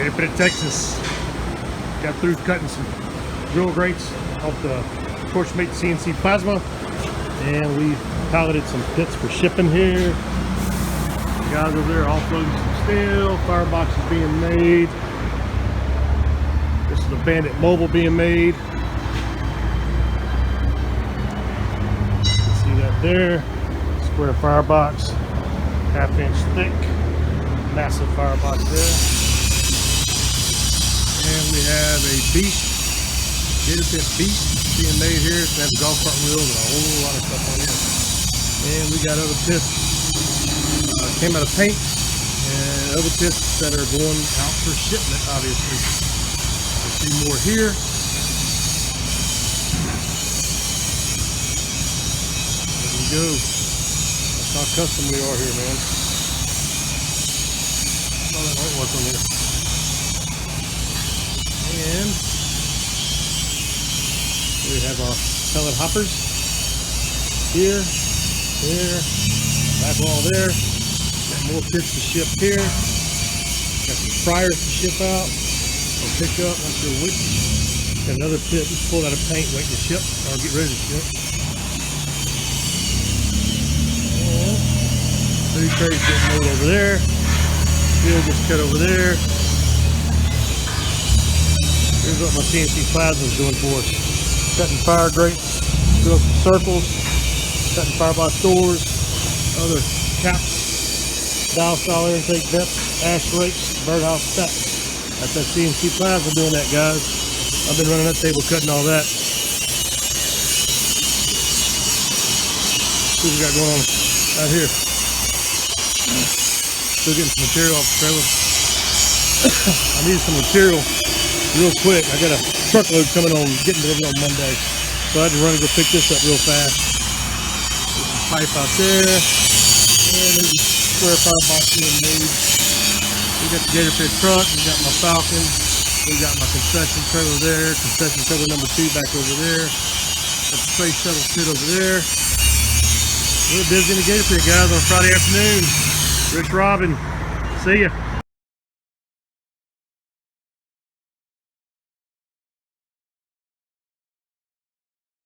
Gator Pit, Texas. Got through cutting some drill grates off the Torchmate CNC Plasma, and we piloted some pits for shipping here. The guys over there offloading some steel. Firebox is being made. This is the Bandit mobile being made. See that there? Square firebox, 1/2 inch thick, massive firebox there. And we have a beast, Gator Pit beast being made here. It's gonna have a golf cart wheel and a whole lot of stuff on it. And we got other pits came out of paint, and other pits that are going out for shipment, obviously. We'll see more here. There we go. That's how custom we are here, man. Oh, that might work on there. And we have our pellet hoppers here, there, back wall there. Got more pits to ship here. Got some fryers to ship out or pick up, not sure which. Got another pit just pulled out of paint waiting to ship or get ready to ship. And 3 trays getting made over there. Steel gets cut over there. Here's what my CNC Plasma is doing for us. Cutting fire grates, doing some circles, cutting firebox doors, other caps, dial style intake vents, ash rakes, birdhouse stacks. That's that CNC Plasma doing that, guys. I've been running that table cutting all that. See what we got going on out here. Still getting some material off the trailer. I need some material real quick. I got a truckload coming on, getting delivered on Monday. So I had to run and go pick this up real fast. There's some pipe out there. And there's a square firebox being made. We got the Gator Pit truck. We got my Falcon. We got my concession trailer there. Concession trailer number 2 back over there. Got the space shuttle pit over there. We're busy in the Gator Pit, guys, on a Friday afternoon. Ritch Robin. See ya.